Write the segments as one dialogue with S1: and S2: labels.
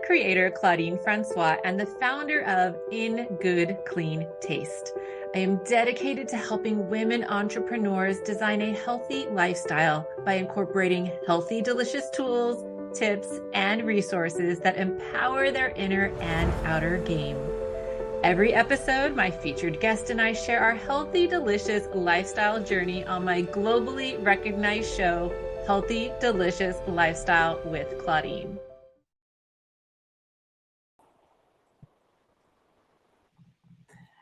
S1: Creator Claudine Francois and the founder of In Good Clean Taste. I am dedicated to helping women entrepreneurs design a healthy lifestyle by incorporating healthy, delicious tools, tips, and resources that empower their inner and outer game. Every episode, my featured guest and I share our healthy, delicious lifestyle journey on my globally recognized show, Healthy, Delicious Lifestyle with Claudine.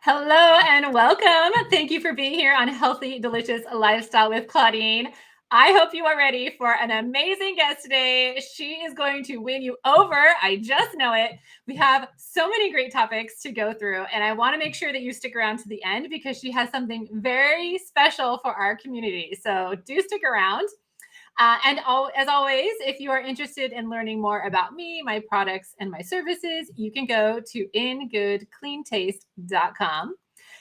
S1: Hello and welcome. Thank you for being here on Healthy, Delicious Lifestyle with Claudine. I hope you are ready for an amazing guest today. She is going to win you over. I just know it. We have so many great topics to go through, and I want to make sure that you stick around to the end because she has something very special for our community. So do stick around. As always, if you are interested in learning more about me, my products, and my services, you can go to ingoodcleantaste.com.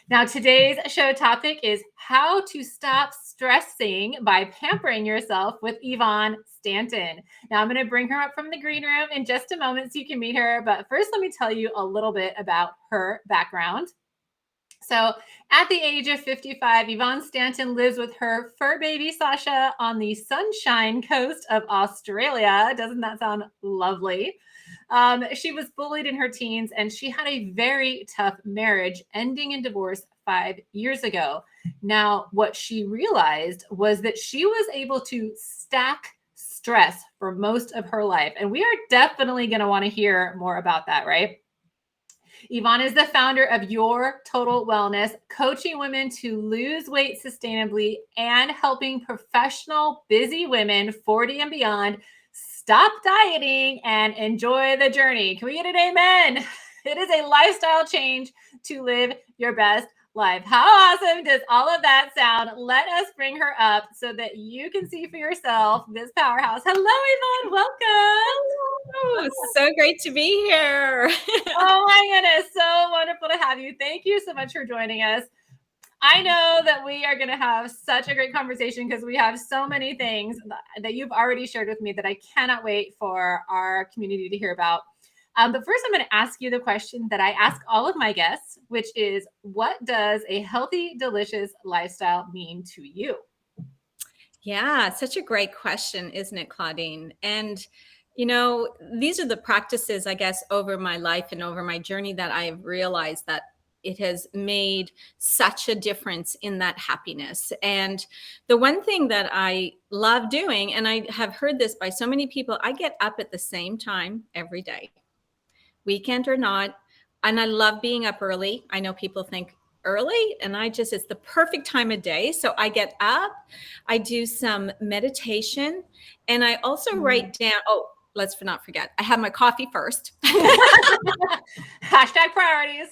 S1: Now, today's show topic is how to stop stressing by pampering yourself with Yvonne Stanton. Now, I'm going to bring her up from the green room in just a moment so you can meet her. But first, let me tell you a little bit about her background. So at the age of 55, Yvonne Stanton lives with her fur baby, Sasha, on the Sunshine Coast of Australia. Doesn't that sound lovely? She was bullied in her teens, and she had a very tough marriage, ending in divorce 5 years ago. Now, what she realized was that she was able to stack stress for most of her life. And we are definitely going to want to hear more about that, right? Yvonne is the founder of Your Total Wellness, coaching women to lose weight sustainably and helping professional, busy women 40 and beyond stop dieting and enjoy the journey. Can we get an amen? It is a lifestyle change to live your best life. How awesome does all of that sound? Let us bring her up so that you can see for yourself this powerhouse. Hello, Yvonne. Welcome.
S2: Oh, so great to be here.
S1: Oh my goodness. So wonderful to have you. Thank you so much for joining us. I know that we are going to have such a great conversation because we have so many things that you've already shared with me that I cannot wait for our community to hear about. But first, I'm going to ask you the question that I ask all of my guests, which is, what does a healthy, delicious lifestyle mean to you?
S2: Yeah, such a great question, isn't it, Claudine? And, you know, these are the practices, I guess, over my life and over my journey that I've realized that it has made such a difference in that happiness. And the one thing that I love doing, and I have heard this by so many people, I get up at the same time every day, weekend or not. And I love being up early. I know people think early, and it's the perfect time of day. So I get up, I do some meditation, and I also write down, let's not forget, I have my coffee first.
S1: Hashtag priorities.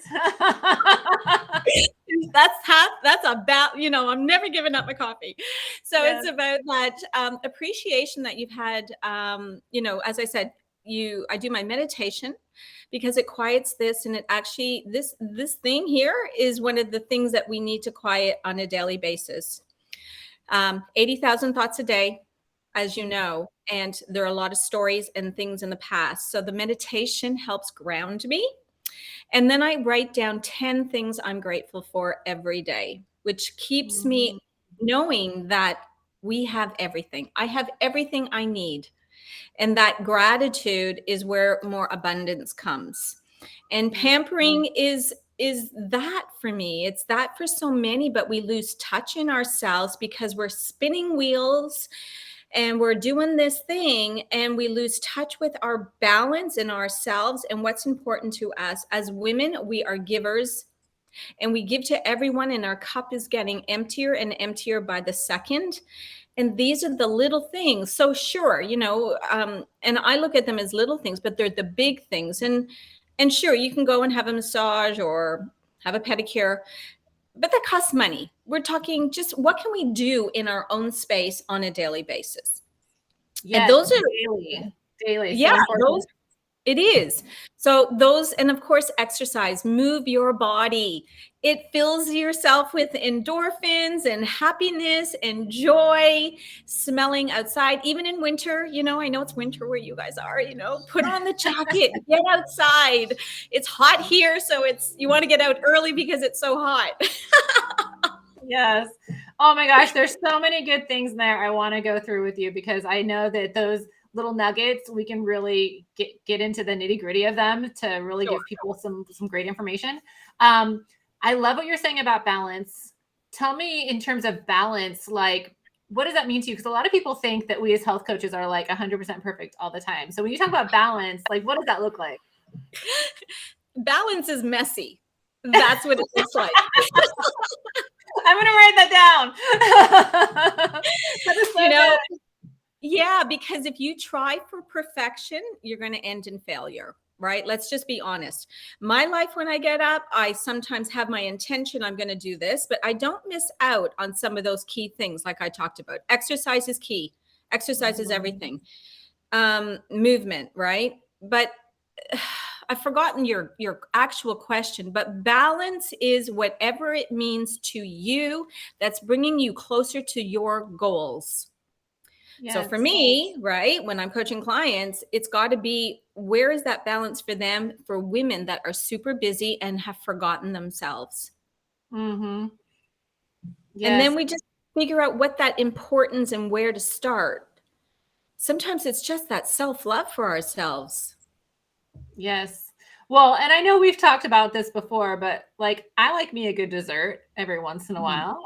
S2: That's about, I'm never giving up my coffee. So It's about that appreciation that you've had, as I said, I do my meditation because it quiets this, and it actually, this thing here is one of the things that we need to quiet on a daily basis. 80,000 thoughts a day, as you know, and there are a lot of stories and things in the past. So the meditation helps ground me. And then I write down 10 things I'm grateful for every day, which keeps me knowing that we have everything. I have everything I need. And that gratitude is where more abundance comes. And pampering is that for me. It's that for so many, but we lose touch in ourselves because we're spinning wheels and we're doing this thing, and we lose touch with our balance in ourselves and what's important to us. As women, we are givers, and we give to everyone, and our cup is getting emptier and emptier by the second. And these are the little things. So sure, and I look at them as little things, but they're the big things. And sure, you can go and have a massage or have a pedicure, but that costs money. We're talking just what can we do in our own space on a daily basis?
S1: Yes,
S2: and those are
S1: daily.
S2: Yeah,
S1: So
S2: It is. So those, and of course, exercise, move your body. It fills yourself with endorphins and happiness and joy, smelling outside, even in winter. You know, I know it's winter where you guys are, you know, put on the jacket, get outside. It's hot here. So you want to get out early because it's so hot.
S1: Yes. Oh my gosh, there's so many good things there I want to go through with you, because I know that those little nuggets, we can really get into the nitty gritty of them to really give people some great information. I love what you're saying about balance. Tell me, in terms of balance, like, what does that mean to you? Because a lot of people think that we as health coaches are like 100% perfect all the time. So when you talk about balance, like, what does that look like?
S2: Balance is messy. That's what it looks like.
S1: I'm going to write that down. That is so good.
S2: Yeah, because if you try for perfection, you're going to end in failure, right? Let's just be honest. My life, when I get up, I sometimes have my intention, I'm going to do this, but I don't miss out on some of those key things like I talked about. Exercise is key. Exercise is everything. Movement, right? But I've forgotten your actual question, but balance is whatever it means to you that's bringing you closer to your goals. Yes. So for me, right, when I'm coaching clients, it's got to be, where is that balance for them, for women that are super busy and have forgotten themselves?
S1: Mm-hmm.
S2: Yes. And then we just figure out what that importance and where to start. Sometimes it's just that self-love for ourselves.
S1: Yes. Well, and I know we've talked about this before, but like, I like me a good dessert every once in a while.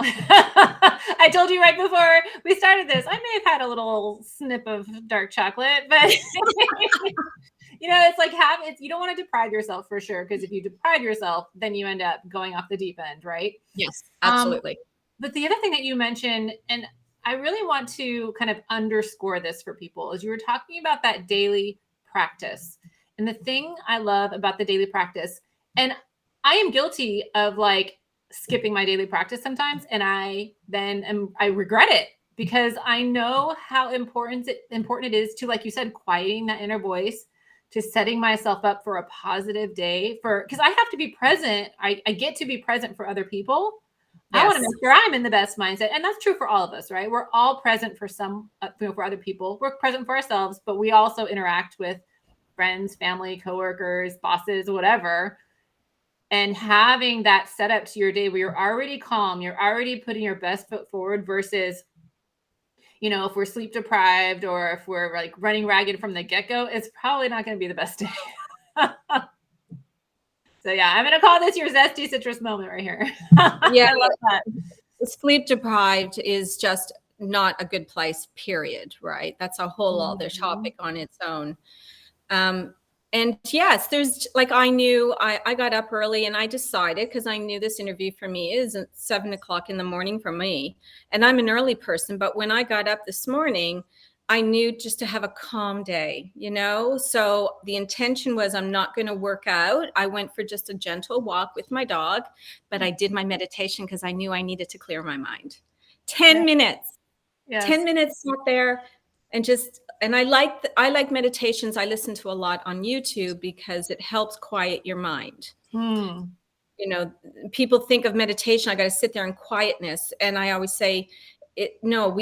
S1: I told you right before we started this, I may have had a little snip of dark chocolate, but you know, it's like you don't want to deprive yourself, for sure. Because if you deprive yourself, then you end up going off the deep end, right?
S2: Yes, absolutely.
S1: But the other thing that you mentioned, and I really want to kind of underscore this for people, is you were talking about that daily practice. And the thing I love about the daily practice, and I am guilty of like skipping my daily practice sometimes, and I regret it, because I know how important it is to, like you said, quieting that inner voice, to setting myself up for a positive day, because I have to be present. I get to be present for other people. Yes. I want to make sure I'm in the best mindset. And that's true for all of us, right? We're all present for for other people. We're present for ourselves, but we also interact with friends, family, coworkers, bosses, whatever. And having that set up to your day where you're already calm, you're already putting your best foot forward, versus, you know, if we're sleep deprived or if we're like running ragged from the get-go, it's probably not going to be the best day. So yeah, I'm going to call this your zesty citrus moment right here.
S2: Yeah, I love that. Sleep deprived is just not a good place, period, right? That's a whole other topic on its own. And yes, there's like, I knew I got up early and I decided, because I knew this interview for me is at 7 o'clock in the morning for me. And I'm an early person, but when I got up this morning, I knew just to have a calm day, you know? So the intention was, I'm not going to work out. I went for just a gentle walk with my dog, but I did my meditation because I knew I needed to clear my mind. 10 minutes, 10 minutes out there. And I like meditations. I listen to a lot on YouTube because it helps quiet your mind. You know, people think of meditation, I got to sit there in quietness. And I always say, no,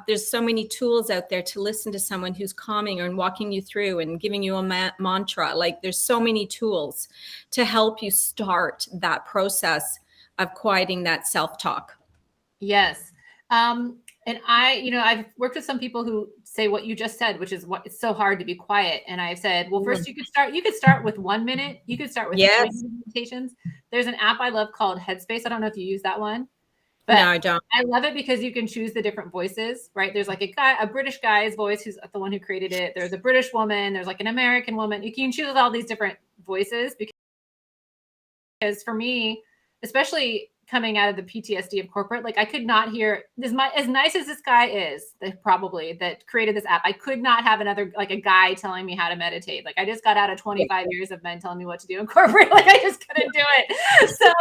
S2: there's so many tools out there to listen to someone who's calming and walking you through and giving you a mantra. Like, there's so many tools to help you start that process of quieting that self-talk.
S1: Yes. And I've worked with some people who say what you just said, which is what it's so hard to be quiet. And I've said, well, first you could start with 1 minute. You could start with 3 meditations. There's an app I love called Headspace. I don't know if you use that one. But no,
S2: I don't.
S1: I love it because you can choose the different voices, right? There's like a British guy's voice, who's the one who created it. There's a British woman. There's like an American woman. You can choose all these different voices, because for me, especially coming out of the PTSD of corporate, like, I could not hear as nice as this guy is, that created this app. I could not have another, like, a guy telling me how to meditate. Like, I just got out of 25 years of men telling me what to do in corporate. Like, I just couldn't do it. So,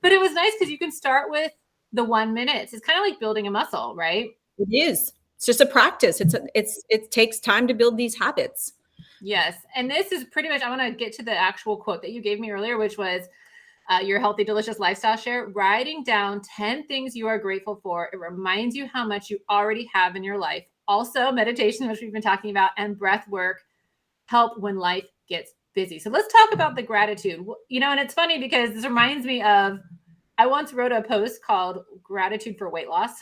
S1: but it was nice because you can start with the 1 minute. It's kind of like building a muscle, right?
S2: It is. It's just a practice. It takes time to build these habits.
S1: Yes. And this is pretty much, I want to get to the actual quote that you gave me earlier, which was your healthy, delicious lifestyle share. Writing down 10 things you are grateful for. It reminds you how much you already have in your life. Also, meditation, which we've been talking about, and breath work help when life gets busy. So let's talk about the gratitude. And it's funny because this reminds me of, I once wrote a post called Gratitude for Weight Loss.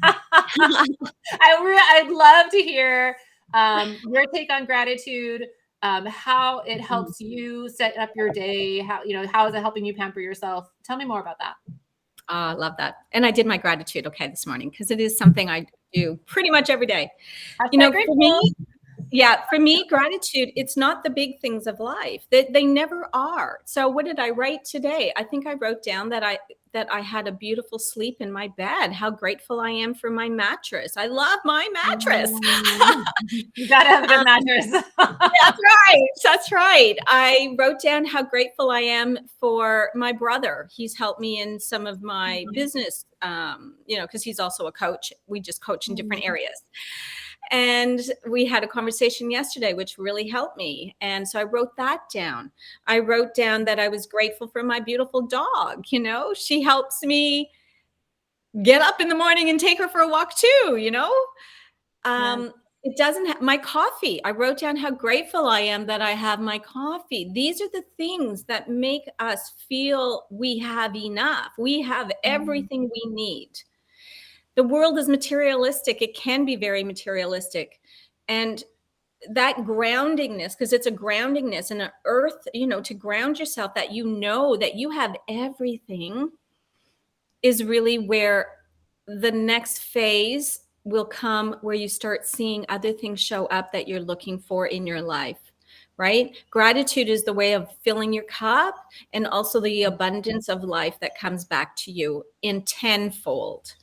S1: I'd love to hear your take on gratitude, how it helps you set up your day. How is it helping you pamper yourself? Tell me more about that.
S2: I love that. And I did my gratitude this morning because it is something I do pretty much every day. For me, gratitude, it's not the big things of life. They never are. So what did I write today? I think I wrote down that I had a beautiful sleep in my bed, how grateful I am for my mattress. I love my mattress.
S1: You got to have a good mattress.
S2: That's right. That's right. I wrote down how grateful I am for my brother. He's helped me in some of my business, because he's also a coach. We just coach in different areas. And we had a conversation yesterday, which really helped me. And so I wrote that down. I wrote down that I was grateful for my beautiful dog. She helps me get up in the morning and take her for a walk too, It doesn't have my coffee. I wrote down how grateful I am that I have my coffee. These are the things that make us feel we have enough. We have everything we need. The world is materialistic. It can be very materialistic. And that groundingness, because it's a groundingness and an earth, to ground yourself, that that you have everything, is really where the next phase will come, where you start seeing other things show up that you're looking for in your life, right? Gratitude is the way of filling your cup, and also the abundance of life that comes back to you in tenfold.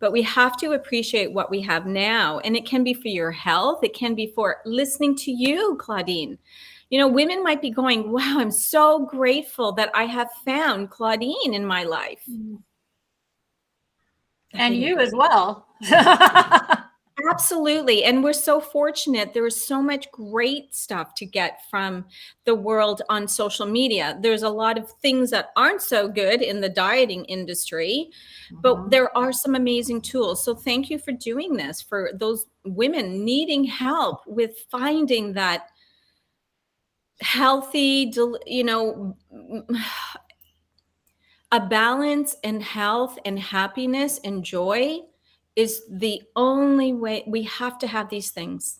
S2: But we have to appreciate what we have now. And it can be for your health. It can be for listening to you, Claudine. Women might be going, wow, I'm so grateful that I have found Claudine in my life.
S1: And you as well.
S2: Absolutely. And we're so fortunate. There is so much great stuff to get from the world on social media. There's a lot of things that aren't so good in the dieting industry, but there are some amazing tools. So thank you for doing this for those women needing help with finding that healthy, a balance and health and happiness and joy is the only way. We have to have these things.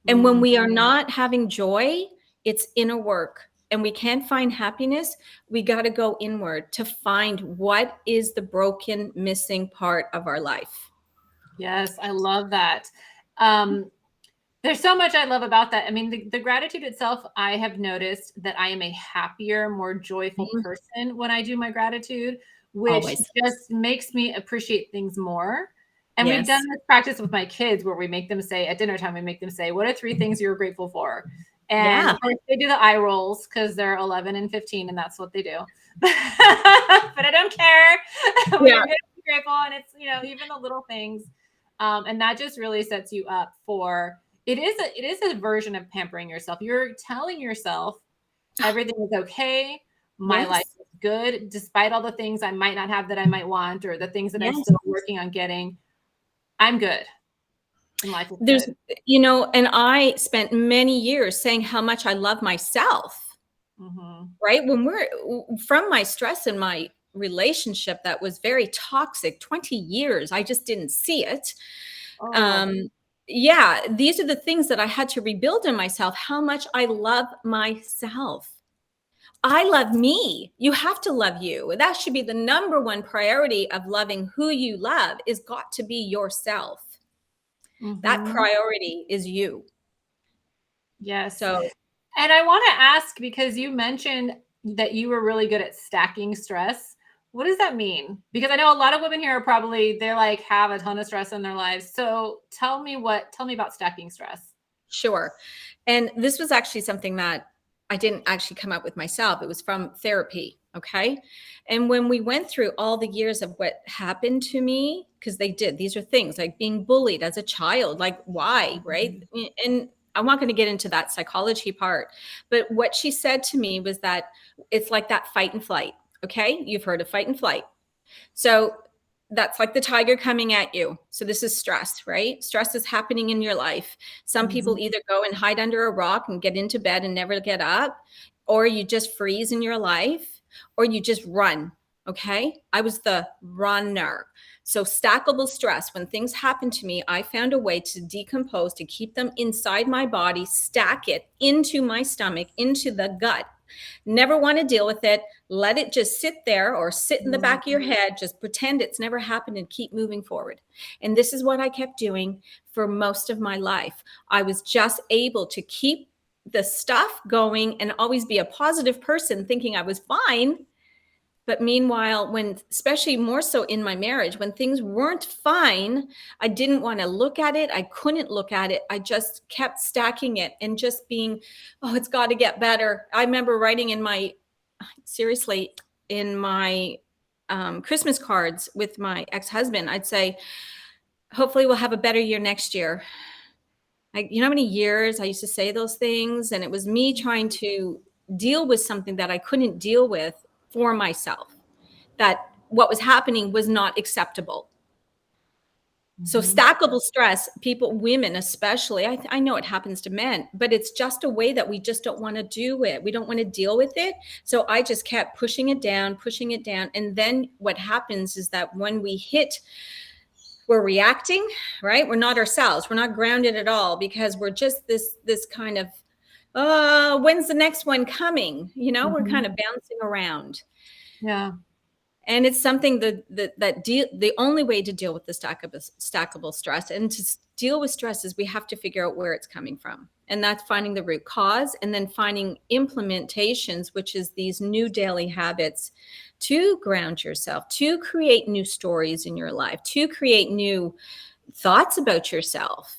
S2: And when we are not having joy, it's inner work. And we can't find happiness. We got to go inward to find what is the broken, missing part of our life.
S1: Yes, I love that. There's so much I love about that. I mean, the gratitude itself, I have noticed that I am a happier, more joyful person when I do my gratitude, which just makes me appreciate things more. And we've done this practice with my kids where we make them say at dinner time, what are 3 things you're grateful for? And of course they do the eye rolls because they're 11 and 15 and that's what they do. But I don't care. We're going to be grateful. And it's, even the little things. And that just really sets you up for, it is a version of pampering yourself. You're telling yourself everything is okay. My life is good, despite all the things I might not have that I might want, or the things that I'm still working on getting. I'm good. And life is good.
S2: And I spent many years saying how much I love myself, right? When from my stress in my relationship that was very toxic, 20 years, I just didn't see it. These are the things that I had to rebuild in myself, how much I love myself. I love me. You have to love you. That should be the number one priority of loving who you love, is got to be yourself. That priority is you.
S1: Yes. And I want to ask, because you mentioned that you were really good at stacking stress. What does that mean? Because I know a lot of women here are probably, they have a ton of stress in their lives. So tell me about stacking stress.
S2: Sure. And this was actually something that I didn't actually come up with myself. It was from therapy. Okay. And when we went through all the years of what happened to me, because these are things like being bullied as a child, like why, right? And I'm not going to get into that psychology part, but what she said to me was that it's like that fight and flight. Okay. You've heard of fight and flight. So that's like the tiger coming at you. So this is stress, right? Stress is happening in your life. Some people either go and hide under a rock and get into bed and never get up, or you just freeze in your life, or you just run. Okay. I was the runner. So stackable stress, when things happen to me, I found a way to decompose, to keep them inside my body, stack it into my stomach, into the gut. Never want to deal with it. Let it just sit there or sit in the back of your head. Just pretend it's never happened and keep moving forward. And this is what I kept doing for most of my life. I was just able to keep the stuff going and always be a positive person, thinking I was fine. But meanwhile, when, especially more so in my marriage, when things weren't fine, I didn't want to look at it. I couldn't look at it. I just kept stacking it and just being, oh, it's got to get better. I remember writing in my, seriously, in my Christmas cards with my ex-husband, I'd say, hopefully we'll have a better year next year. You know how many years I used to say those things? And it was me trying to deal with something that I couldn't deal with for myself, that what was happening was not acceptable. So stackable stress, people, women especially, I know it happens to men, but it's just a way that we just don't want to do it. We don't want to deal with it. So I just kept pushing it down. And then what happens is that when we hit, we're reacting, right? We're not ourselves. We're not grounded at all, because we're just this kind of, when's the next one coming? You know, we're kind of bouncing around.
S1: Yeah.
S2: And it's something the only way to deal with the stackable stress and to deal with stress is we have to figure out where it's coming from. And that's finding the root cause and then finding implementations, which is these new daily habits to ground yourself, to create new stories in your life, to create new thoughts about yourself.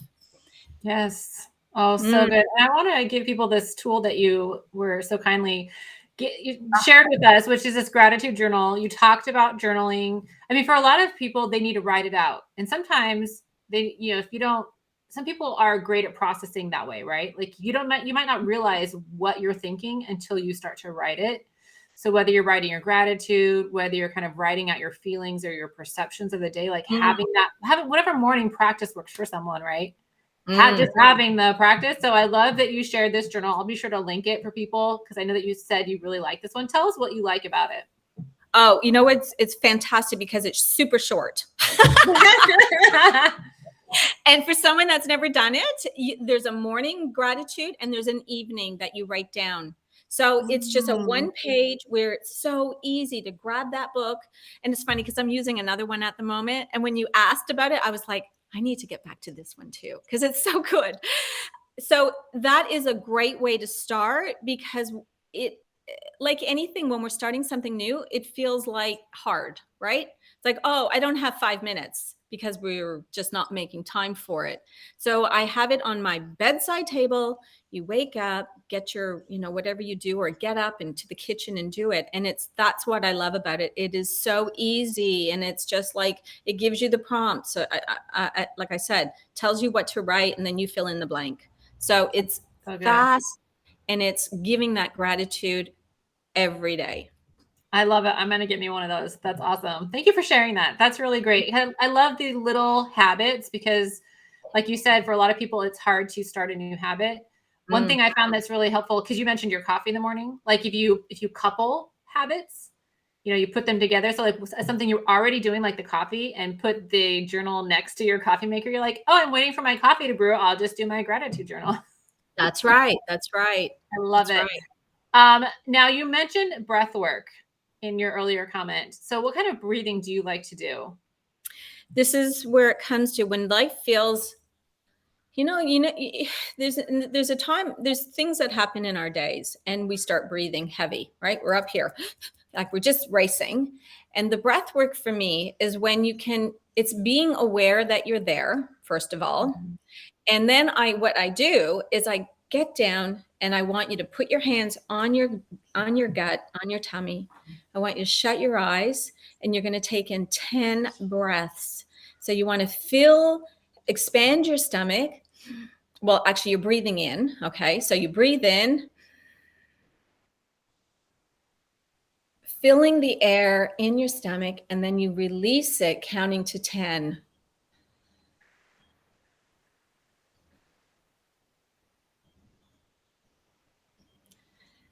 S1: Yes. Oh, so good. And I want to give people this tool that you were so kindly you shared with us, which is this gratitude journal. You talked about journaling. I mean, for a lot of people, they need to write it out. And sometimes they, you know, if you don't, some people are great at processing that way, right? Like you might not realize what you're thinking until you start to write it. So whether you're writing your gratitude, whether you're kind of writing out your feelings or your perceptions of the day, like having whatever morning practice works for someone, right? Just having the practice. So I love that you shared this journal. I'll be sure to link it for people because I know that you said you really like this one. Tell us what you like about it.
S2: Oh, you know, it's fantastic because it's super short. And for someone that's never done it, there's a morning gratitude and there's an evening that you write down. So it's just a one page where it's so easy to grab that book. And it's funny because I'm using another one at the moment. And when you asked about it, I was like, I need to get back to this one too, because it's so good. So that is a great way to start because it, like anything, when we're starting something new, it feels like hard, right? It's like, oh, I don't have 5 minutes because we're just not making time for it. So I have it on my bedside table. You wake up, get your, you know, whatever you do, or get up into the kitchen and do it. And that's what I love about it. It is so easy. And it's just like, it gives you the prompts. So I like I said, tells you what to write and then you fill in the blank. So it's fast and it's giving that gratitude every day.
S1: I love it. I'm going to get me one of those. That's awesome. Thank you for sharing that. That's really great. I love the little habits because like you said, for a lot of people, it's hard to start a new habit. One thing I found that's really helpful, because you mentioned your coffee in the morning, like if you couple habits, you know, you put them together. So like something you're already doing, like the coffee, and put the journal next to your coffee maker. You're like, oh, I'm waiting for my coffee to brew. I'll just do my gratitude journal.
S2: That's right. That's right.
S1: I love it. Right. Now you mentioned breath work in your earlier comment. So what kind of breathing do you like to do?
S2: This is where it comes to when life feels, you know, there's a time, there's things that happen in our days and we start breathing heavy, right? We're up here, like we're just racing. And the breath work for me is when it's being aware that you're there, first of all. And then what I do is I get down and I want you to put your hands on your gut, on your tummy. I want you to shut your eyes and you're going to take in 10 breaths. So you want to expand your stomach well, actually you're breathing in. Okay. So you breathe in, filling the air in your stomach, and then you release it, counting to 10.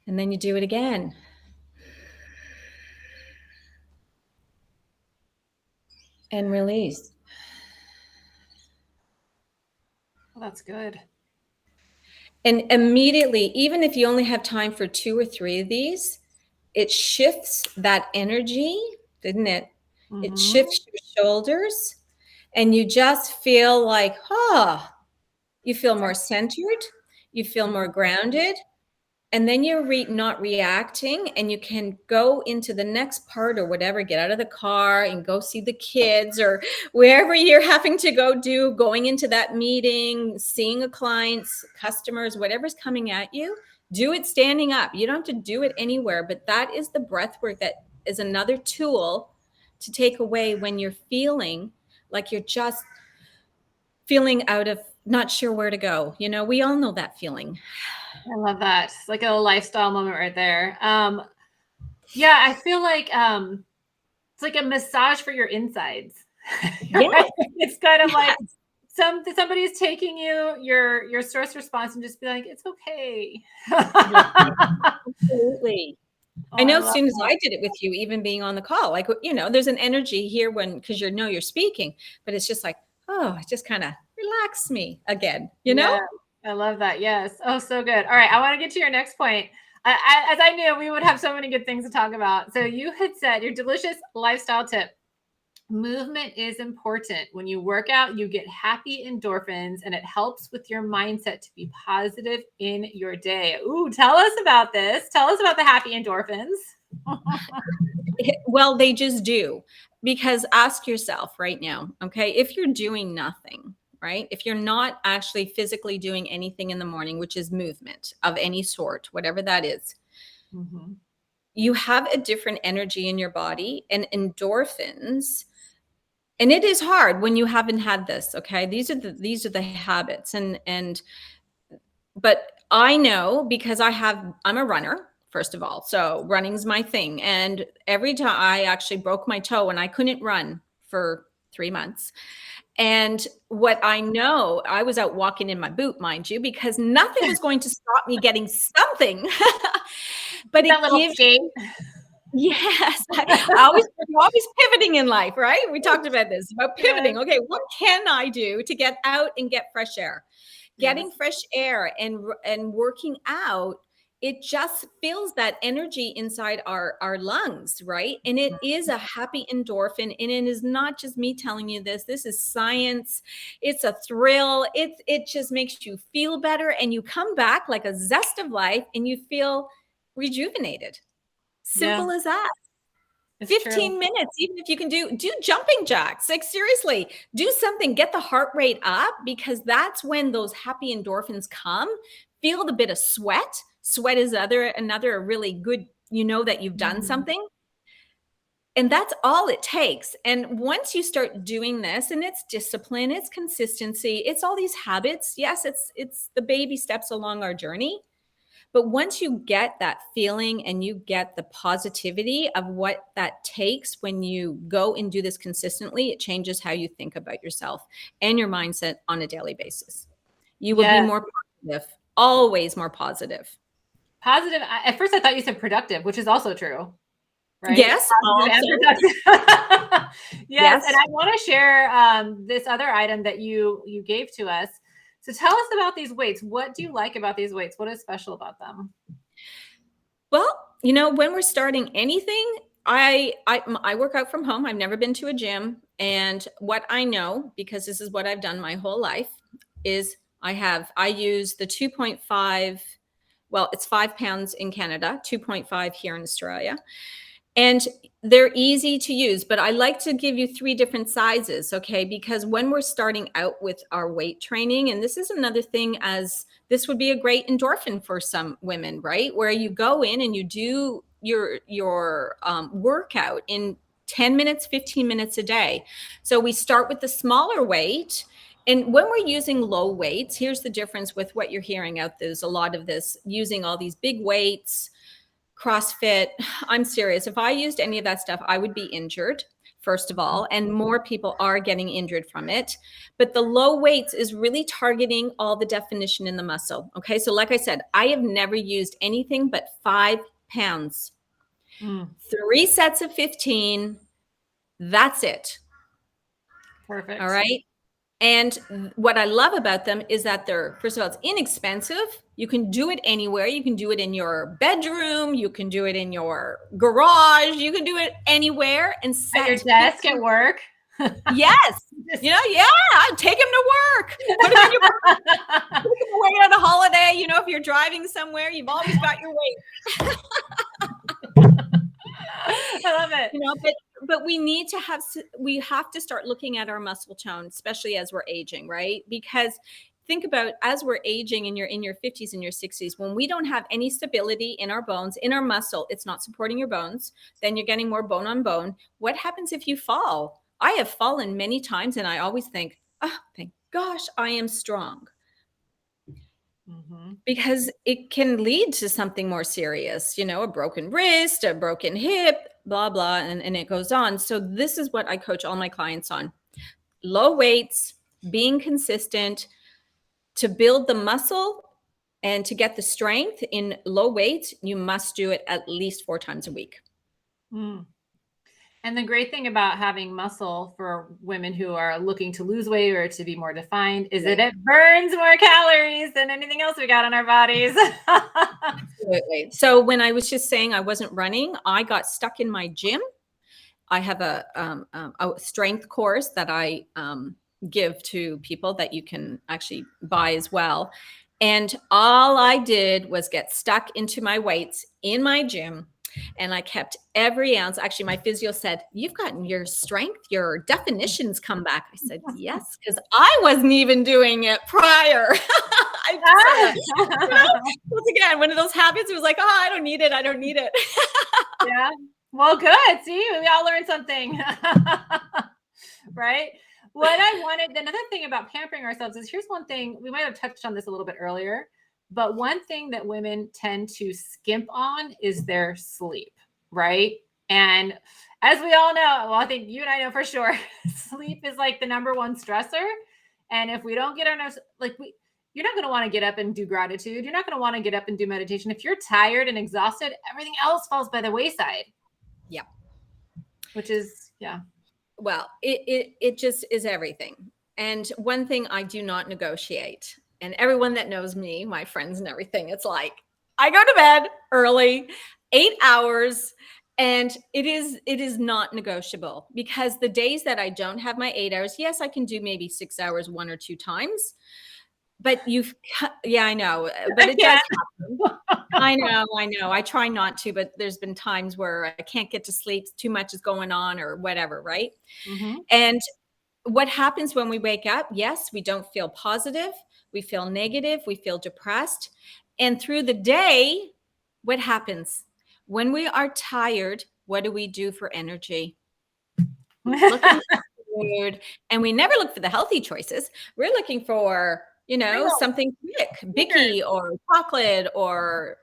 S2: And then you do it again. And release.
S1: Well, that's good.
S2: And immediately, even if you only have time for 2 or 3 of these, it shifts that energy, didn't it? It shifts your shoulders, and you just feel like, oh, you feel more centered, you feel more grounded, and then you're not reacting, and you can go into the next part or whatever, get out of the car and go see the kids or wherever you're having to go going into that meeting, seeing a client's customers, whatever's coming at you, do it standing up. You don't have to do it anywhere, but that is the breath work that is another tool to take away when you're feeling like you're just feeling out of not sure where to go. You know, we all know that feeling.
S1: I love that. It's like a lifestyle moment right there. Yeah, I feel like it's like a massage for your insides.
S2: Yeah.
S1: Right? It's kind of like somebody's taking your stress response and just be like, it's okay.
S2: Absolutely.
S1: Oh,
S2: I know
S1: I
S2: as
S1: love
S2: soon as
S1: that.
S2: I did it with you, even being on the call, like, you know, there's an energy here because you're speaking, but it's just like, oh, it just kind of relax me again, you know?
S1: Yeah, I love that. Yes. Oh, so good. All right. I want to get to your next point. As I knew, we would have so many good things to talk about. So you had said your delicious lifestyle tip. Movement is important. When you work out, you get happy endorphins and it helps with your mindset to be positive in your day. Ooh, tell us about this. Tell us about the happy endorphins.
S2: Well, they just do. Because ask yourself right now, okay, if you're doing nothing, right? If you're not actually physically doing anything in the morning, which is movement of any sort, whatever that is, you have a different energy in your body, and endorphins. And it is hard when you haven't had this, okay? These are the habits, and but I know because I'm a runner, first of all. So running's my thing. And every time I actually broke my toe and I couldn't run for 3 months. And what I know, I was out walking in my boot, mind you, because nothing was going to stop me getting something. But
S1: That
S2: it
S1: little
S2: gives
S1: skate.
S2: Yes. We're always pivoting in life, right? We talked about this, about
S1: Yes.
S2: pivoting. Okay, what can I do to get out and get fresh air?
S1: Yes.
S2: Getting fresh air and working out, it just fills that energy inside our lungs, right? And it is a happy endorphin, and it is not just me telling you this. This is science. It's a thrill. It just makes you feel better, and you come back like a zest of life, and you feel rejuvenated.
S1: Yeah,
S2: Simple as that.
S1: it's true.
S2: 15 minutes, even if you can do jumping jacks. Like seriously, do something, get the heart rate up, because that's when those happy endorphins come. Feel the bit of sweat. Sweat is another really good, you know, that you've done something. And that's all it takes. And once you start doing this, and it's discipline, it's consistency, it's all these habits. Yes, it's the baby steps along our journey. But once you get that feeling and you get the positivity of what that takes when you go and do this consistently, it changes how you think about yourself and your mindset on a daily basis. You will be
S1: Yes.
S2: more positive, always more positive.
S1: Positive. At first, I thought you said productive, which is also true, right?
S2: Yes,
S1: Positive and
S2: also.
S1: productive. Yes, and
S2: Yes.
S1: I want to share this other item that you gave to us. So tell us about these weights. What do you like about these weights? What is special about them?
S2: Well, you know, when we're starting anything, I work out from home. I've never been to a gym, and what I know, because this is what I've done my whole life, is I use the 2.5. Well, it's 5 pounds in Canada, 2.5 here in Australia. And they're easy to use, but I like to give you 3 different sizes, okay? Because when we're starting out with our weight training, and this is another thing, as this would be a great endorphin for some women, right? Where you go in and you do your workout in 10 minutes, 15 minutes a day. So we start with the smaller weight, And when we're using low weights, here's the difference with what you're hearing out. There's a lot of this using all these big weights, CrossFit. I'm serious. If I used any of that stuff, I would be injured, first of all, and more people are getting injured from it. But the low weights is really targeting all the definition in the muscle. Okay. So like I said, I have never used anything but 5 pounds, 3 sets of 15. That's it.
S1: Perfect.
S2: All right. And what I love about them is that they're, first of all, it's inexpensive. You can do it anywhere. You can do it in your bedroom. You can do it in your garage. You can do it anywhere and set
S1: at your desk at work.
S2: Yes. Yeah, take them to work. Put them in your put them away on a holiday. If you're driving somewhere, you've always got your weight.
S1: I love it.
S2: But we have to start looking at our muscle tone, especially as we're aging, right? Because think about, as we're aging and you're in your 50s and your 60s, when we don't have any stability in our bones, in our muscle, it's not supporting your bones, then you're getting more bone on bone. What happens if you fall? I have fallen many times and I always think, oh, thank gosh, I am strong. Because it can lead to something more serious, a broken wrist, a broken hip, blah, blah, and it goes on. So this is what I coach all my clients on. Low weights, being consistent, to build the muscle and to get the strength in low weights, you must do it at least 4 times a week.
S1: And the great thing about having muscle for women who are looking to lose weight or to be more defined is that it burns more calories than anything else we got on our bodies.
S2: Absolutely. So when I was just saying I wasn't running, I got stuck in my gym. I have a strength course that I give to people that you can actually buy as well. And all I did was get stuck into my weights in my gym. And I kept every ounce. Actually, my physio said, "You've gotten your strength, your definitions come back." I said, "Yes," because I wasn't even doing it prior. Once again, one of those habits. It was like, "Oh, I don't need it. I don't need it."
S1: Yeah. Well, good. See, we all learned something. Right? What I wanted, another thing about pampering ourselves is, here's one thing, we might have touched on this a little bit earlier, but one thing that women tend to skimp on is their sleep, right? And as we all know, well, I think you and I know for sure, sleep is like the number one stressor. And if we don't get enough, you're not going to want to get up and do gratitude. You're not going to want to get up and do meditation. If you're tired and exhausted, everything else falls by the wayside.
S2: Yeah.
S1: Which is, yeah.
S2: Well, it just is everything. And one thing I do not negotiate, and everyone that knows me, my friends and everything, it's like, I go to bed early, 8 hours, and it is not negotiable, because the days that I don't have my 8 hours, yes, I can do maybe 6 hours 1 or 2 times. But I know, but it does happen. I know. I try not to, but there's been times where I can't get to sleep. Too much is going on or whatever, right? And what happens when we wake up? Yes, we don't feel positive. We feel negative. We feel depressed. And through the day, what happens? When we are tired, what do we do for energy? Looking for food. And we never look for the healthy choices. We're looking for something quick, Bicky or chocolate or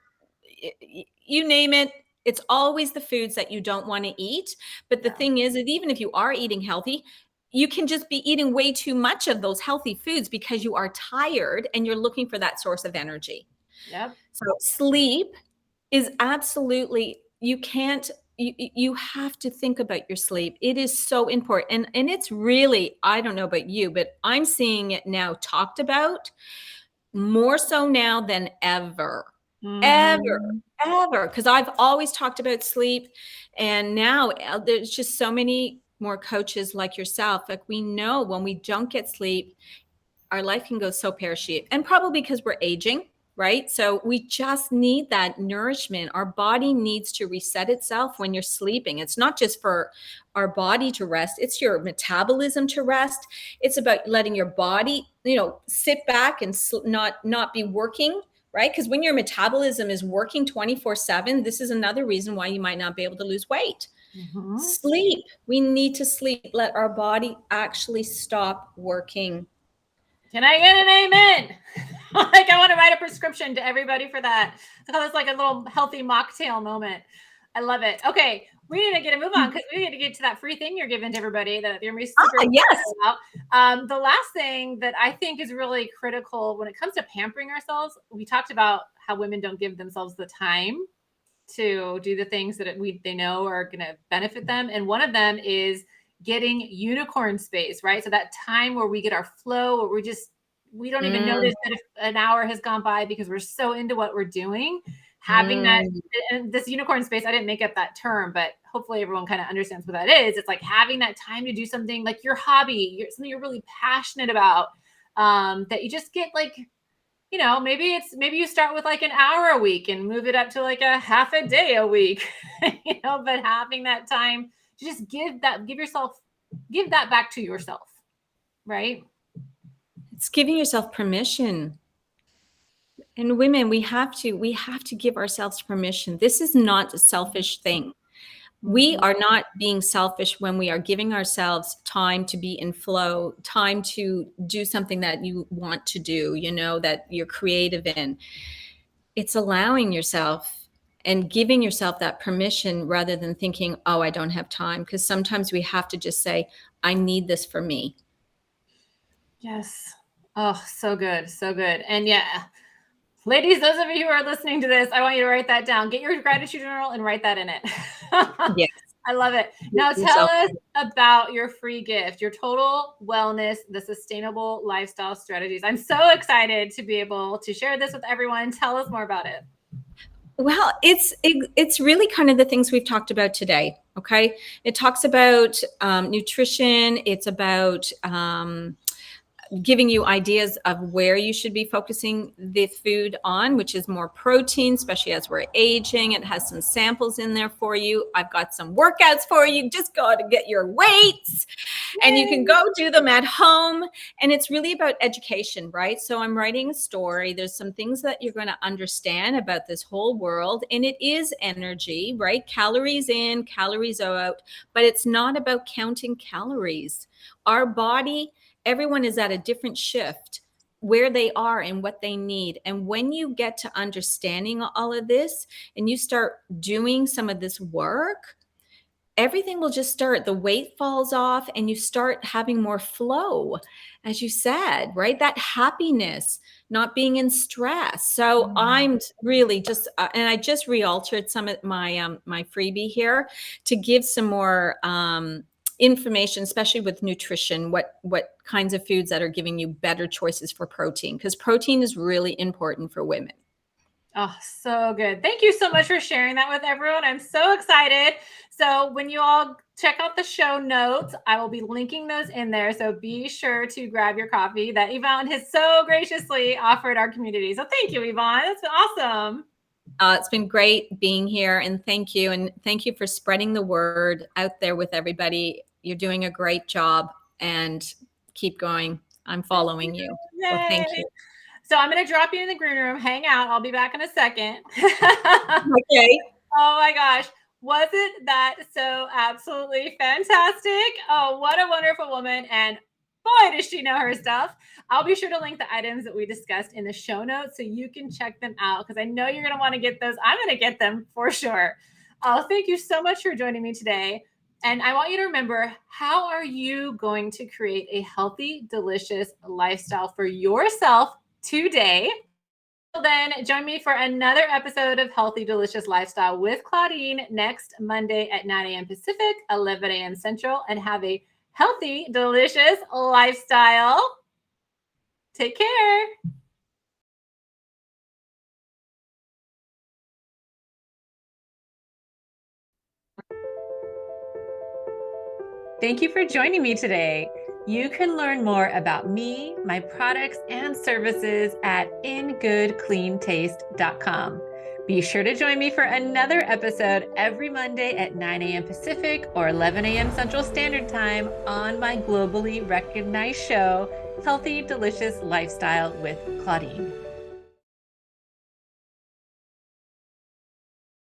S2: you name it. It's always the foods that you don't want to eat. But the thing is that even if you are eating healthy, you can just be eating way too much of those healthy foods because you are tired and you're looking for that source of energy.
S1: Yep.
S2: So sleep is absolutely, you have to think about your sleep. It is so important. And it's really, I don't know about you, but I'm seeing it now talked about more so now than ever. Ever. Because I've always talked about sleep. And now there's just so many more coaches like yourself. Like, we know when we don't get sleep, our life can go so pear-shaped. And probably because we're aging. Right? So we just need that nourishment. Our body needs to reset itself when you're sleeping. It's not just for our body to rest. It's your metabolism to rest. It's about letting your body, sit back and not be working, right? Because when your metabolism is working 24/7, this is another reason why you might not be able to lose weight. Sleep. We need to sleep. Let our body actually stop working.
S1: Can I get an amen? Like, I want to write a prescription to everybody for that. So it's like a little healthy mocktail moment. I love it. Okay, we need to get a move on because we need to get to that free thing you're giving to everybody that you're super
S2: Yes.
S1: about. The last thing that I think is really critical when it comes to pampering ourselves, we talked about how women don't give themselves the time to do the things that they know are going to benefit them. And one of them is getting unicorn space, right? So that time where we get our flow, where we don't even notice that if an hour has gone by because we're so into what we're doing. Having that, and this unicorn space, I didn't make up that term, but hopefully everyone kind of understands what that is. It's like having that time to do something like your hobby, something you're really passionate about, that you just get like, you know, maybe you start with like an hour a week and move it up to like a half a day a week, you know, but having that time to just give that back to yourself, right?
S2: It's giving yourself permission. And women, we have to give ourselves permission. This is not a selfish thing. We are not being selfish when we are giving ourselves time to be in flow, time to do something that you want to do, you know, that you're creative in. It's allowing yourself and giving yourself that permission rather than thinking, oh, I don't have time. Because sometimes we have to just say, I need this for me.
S1: Yes. Oh, so good. So good. And yeah, ladies, those of you who are listening to this, I want you to write that down. Get your gratitude journal and write that in it.
S2: Yes.
S1: I love it. Now tell us about your free gift, your total wellness, the sustainable lifestyle strategies. I'm so excited to be able to share this with everyone. Tell us more about it.
S2: Well, it's really kind of the things we've talked about today. Okay. It talks about nutrition. It's about giving you ideas of where you should be focusing the food on, which is more protein, especially as we're aging. It has some samples in there for you. I've got some workouts for you. Just go to get your weights and you can go do them at home. And it's really about education, right? So I'm writing a story. There's some things that you're going to understand about this whole world. And it is energy, right? Calories in, calories out, but it's not about counting calories. Our body, everyone is at a different shift where they are and what they need. And when you get to understanding all of this and you start doing some of this work, everything will just start, the weight falls off and you start having more flow, as you said, right? That happiness, not being in stress. So I'm really just, and I just re-altered some of my, my freebie here to give some more, information, especially with nutrition, what kinds of foods that are giving you better choices for protein, because protein is really important for women.
S1: Oh, so good. Thank you so much for sharing that with everyone. I'm so excited. So when you all check out the show notes, I will be linking those in there. So be sure to grab your coffee that Yvonne has so graciously offered our community. So thank you, Yvonne. That's been awesome.
S2: It's been great being here, and thank you. And thank you for spreading the word out there with everybody. You're doing a great job, and keep going. I'm following you. So thank you.
S1: So I'm going to drop you in the green room. Hang out. I'll be back in a second.
S2: Okay.
S1: Oh my gosh. Wasn't that so absolutely fantastic? Oh, what a wonderful woman. And boy, does she know her stuff. I'll be sure to link the items that we discussed in the show notes so you can check them out because I know you're going to want to get those. I'm going to get them for sure. Oh, thank you so much for joining me today. And I want you to remember, how are you going to create a healthy, delicious lifestyle for yourself today? Then join me for another episode of Healthy Delicious Lifestyle with Claudine next Monday at 9 a.m. Pacific, 11 a.m. Central, and have a healthy, delicious lifestyle. Take care. Thank you for joining me today. You can learn more about me, my products, and services at ingoodcleantaste.com. Be sure to join me for another episode every Monday at 9 a.m. Pacific or 11 a.m. Central Standard Time on my globally recognized show, Healthy Delicious Lifestyle with Claudine.